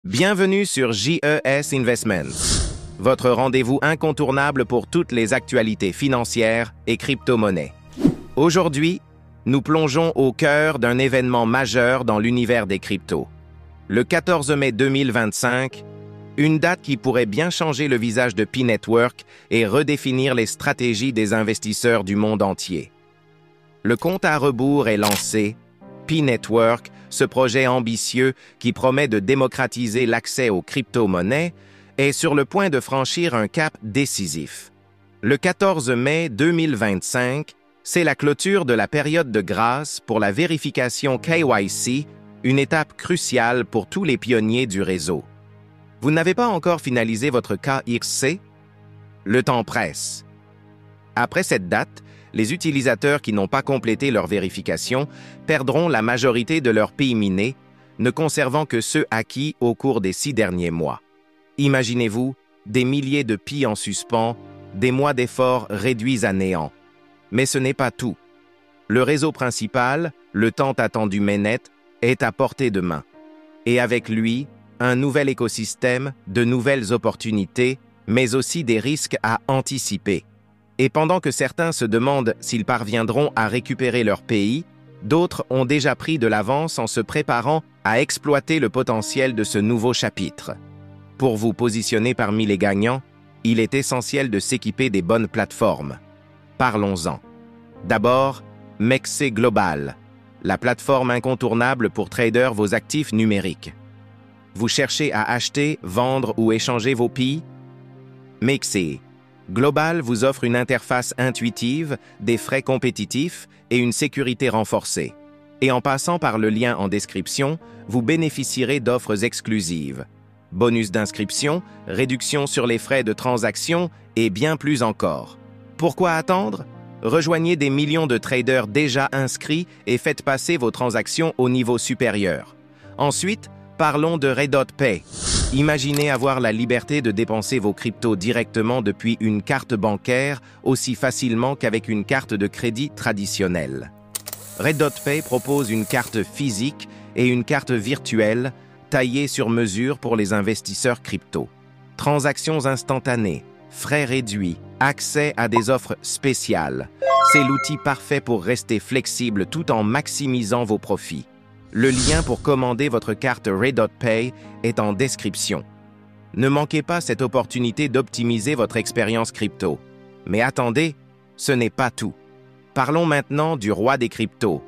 Bienvenue sur JES Investments, votre rendez-vous incontournable pour toutes les actualités financières et crypto-monnaies. Aujourd'hui, nous plongeons au cœur d'un événement majeur dans l'univers des cryptos. Le 14 mai 2025, une date qui pourrait bien changer le visage de P-Network et redéfinir les stratégies des investisseurs du monde entier. Le compte à rebours est lancé, P-Network, ce projet ambitieux qui promet de démocratiser l'accès aux crypto-monnaies, est sur le point de franchir un cap décisif. Le 14 mai 2025, c'est la clôture de la période de grâce pour la vérification KYC, une étape cruciale pour tous les pionniers du réseau. Vous n'avez pas encore finalisé votre KYC? Le temps presse. Après cette date, les utilisateurs qui n'ont pas complété leur vérification perdront la majorité de leurs pays minés, ne conservant que ceux acquis au cours des 6 derniers mois. Imaginez-vous, des milliers de PI en suspens, des mois d'efforts réduits à néant. Mais ce n'est pas tout. Le réseau principal, le tant attendu Mainnet, est à portée de main. Et avec lui, un nouvel écosystème, de nouvelles opportunités, mais aussi des risques à anticiper. Et pendant que certains se demandent s'ils parviendront à récupérer leur pays, d'autres ont déjà pris de l'avance en se préparant à exploiter le potentiel de ce nouveau chapitre. Pour vous positionner parmi les gagnants, il est essentiel de s'équiper des bonnes plateformes. Parlons-en. D'abord, MEXC Global, la plateforme incontournable pour trader vos actifs numériques. Vous cherchez à acheter, vendre ou échanger vos pays? MEXC Global vous offre une interface intuitive, des frais compétitifs et une sécurité renforcée. Et en passant par le lien en description, vous bénéficierez d'offres exclusives. Bonus d'inscription, réduction sur les frais de transaction et bien plus encore. Pourquoi attendre? Rejoignez des millions de traders déjà inscrits et faites passer vos transactions au niveau supérieur. Ensuite, parlons de RedotPay. Imaginez avoir la liberté de dépenser vos cryptos directement depuis une carte bancaire aussi facilement qu'avec une carte de crédit traditionnelle. RedotPay propose une carte physique et une carte virtuelle taillée sur mesure pour les investisseurs crypto. Transactions instantanées, frais réduits, accès à des offres spéciales. C'est l'outil parfait pour rester flexible tout en maximisant vos profits. Le lien pour commander votre carte RedotPay est en description. Ne manquez pas cette opportunité d'optimiser votre expérience crypto. Mais attendez, ce n'est pas tout. Parlons maintenant du roi des cryptos,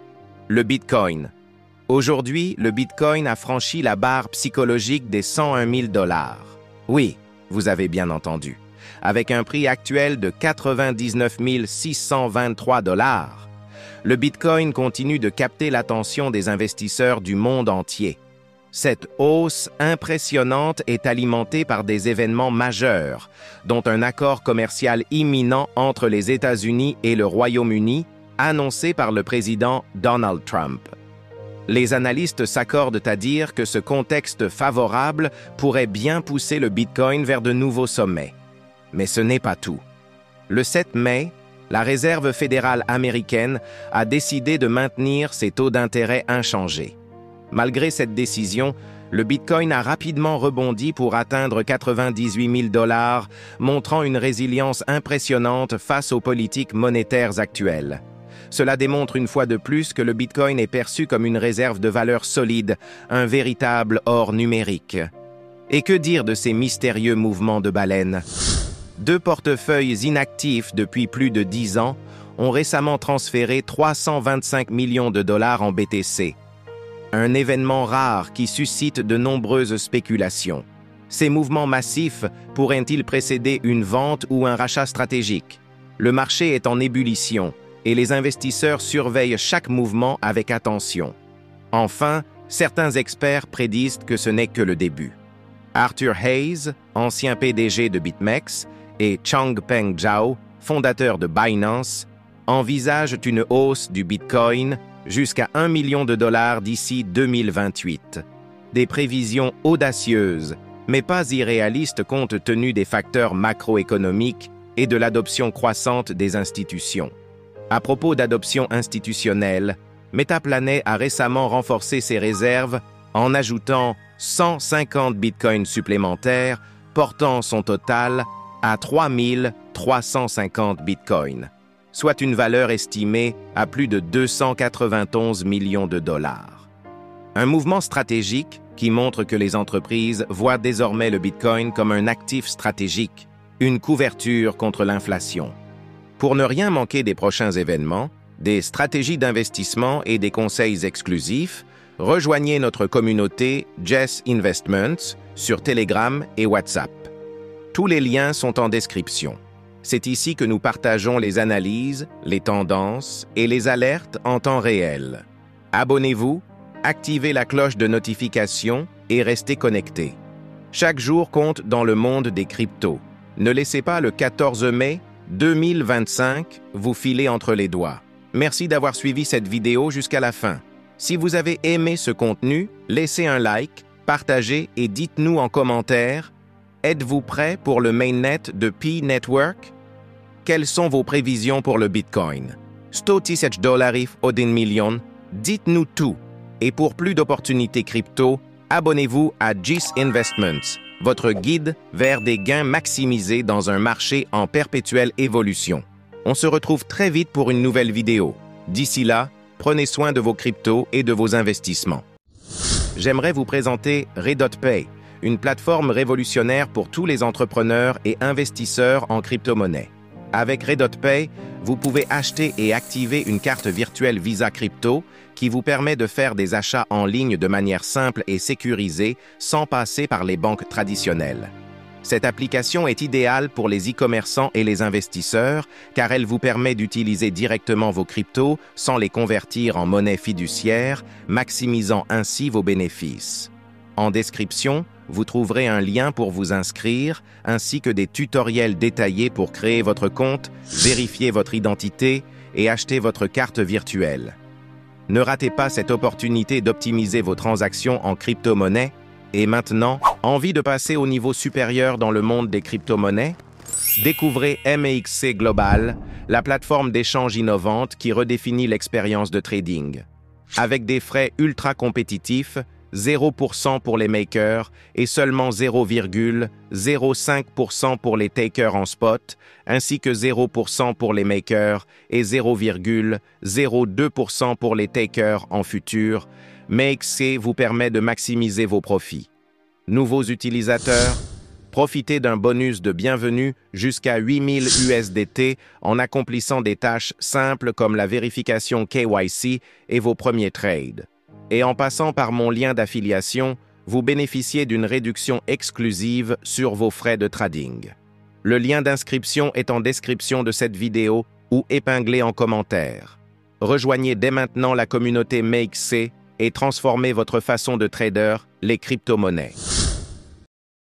le Bitcoin. Aujourd'hui, le Bitcoin a franchi la barre psychologique des 101 000 $. Oui, vous avez bien entendu. Avec un prix actuel de 99 623 $. Le Bitcoin continue de capter l'attention des investisseurs du monde entier. Cette hausse impressionnante est alimentée par des événements majeurs, dont un accord commercial imminent entre les États-Unis et le Royaume-Uni, annoncé par le président Donald Trump. Les analystes s'accordent à dire que ce contexte favorable pourrait bien pousser le Bitcoin vers de nouveaux sommets. Mais ce n'est pas tout. Le 7 mai, la Réserve fédérale américaine a décidé de maintenir ses taux d'intérêt inchangés. Malgré cette décision, le Bitcoin a rapidement rebondi pour atteindre 98 000 $, montrant une résilience impressionnante face aux politiques monétaires actuelles. Cela démontre une fois de plus que le Bitcoin est perçu comme une réserve de valeur solide, un véritable or numérique. Et que dire de ces mystérieux mouvements de baleine? 2 portefeuilles inactifs depuis plus de 10 ans ont récemment transféré 325 millions de $ en BTC. Un événement rare qui suscite de nombreuses spéculations. Ces mouvements massifs pourraient-ils précéder une vente ou un rachat stratégique? Le marché est en ébullition et les investisseurs surveillent chaque mouvement avec attention. Enfin, certains experts prédisent que ce n'est que le début. Arthur Hayes, ancien PDG de BitMEX, et Changpeng Zhao, fondateur de Binance, envisagent une hausse du Bitcoin jusqu'à 1 million de $ d'ici 2028. Des prévisions audacieuses, mais pas irréalistes compte tenu des facteurs macroéconomiques et de l'adoption croissante des institutions. À propos d'adoption institutionnelle, Metaplanet a récemment renforcé ses réserves en ajoutant 150 bitcoins supplémentaires, portant son total à 3350 bitcoins, soit une valeur estimée à plus de 291 millions de dollars. Un mouvement stratégique qui montre que les entreprises voient désormais le bitcoin comme un actif stratégique, une couverture contre l'inflation. Pour ne rien manquer des prochains événements, des stratégies d'investissement et des conseils exclusifs, rejoignez notre communauté Jess Investments sur Telegram et WhatsApp. Tous les liens sont en description. C'est ici que nous partageons les analyses, les tendances et les alertes en temps réel. Abonnez-vous, activez la cloche de notification et restez connectés. Chaque jour compte dans le monde des cryptos. Ne laissez pas le 14 mai 2025 vous filer entre les doigts. Merci d'avoir suivi cette vidéo jusqu'à la fin. Si vous avez aimé ce contenu, laissez un like, partagez et dites-nous en commentaire, êtes-vous prêt pour le mainnet de Pi Network? Quelles sont vos prévisions pour le Bitcoin? $100 1 million? Dites-nous tout. Et pour plus d'opportunités crypto, abonnez-vous à Jess Investments, votre guide vers des gains maximisés dans un marché en perpétuelle évolution. On se retrouve très vite pour une nouvelle vidéo. D'ici là, prenez soin de vos cryptos et de vos investissements. J'aimerais vous présenter RedotPay, une plateforme révolutionnaire pour tous les entrepreneurs et investisseurs en crypto-monnaie. Avec RedotPay, vous pouvez acheter et activer une carte virtuelle Visa Crypto qui vous permet de faire des achats en ligne de manière simple et sécurisée sans passer par les banques traditionnelles. Cette application est idéale pour les e-commerçants et les investisseurs car elle vous permet d'utiliser directement vos cryptos sans les convertir en monnaie fiduciaire, maximisant ainsi vos bénéfices. En description, vous trouverez un lien pour vous inscrire, ainsi que des tutoriels détaillés pour créer votre compte, vérifier votre identité et acheter votre carte virtuelle. Ne ratez pas cette opportunité d'optimiser vos transactions en crypto-monnaie. Et maintenant, envie de passer au niveau supérieur dans le monde des crypto-monnaies? Découvrez MEXC Global, la plateforme d'échange innovante qui redéfinit l'expérience de trading. Avec des frais ultra compétitifs, 0% pour les makers et seulement 0,05% pour les takers en spot, ainsi que 0% pour les makers et 0,02% pour les takers en futur, MEXC vous permet de maximiser vos profits. Nouveaux utilisateurs, profitez d'un bonus de bienvenue jusqu'à 8000 USDT en accomplissant des tâches simples comme la vérification KYC et vos premiers trades. Et en passant par mon lien d'affiliation, vous bénéficiez d'une réduction exclusive sur vos frais de trading. Le lien d'inscription est en description de cette vidéo ou épinglé en commentaire. Rejoignez dès maintenant la communauté MEXC et transformez votre façon de trader, les crypto-monnaies.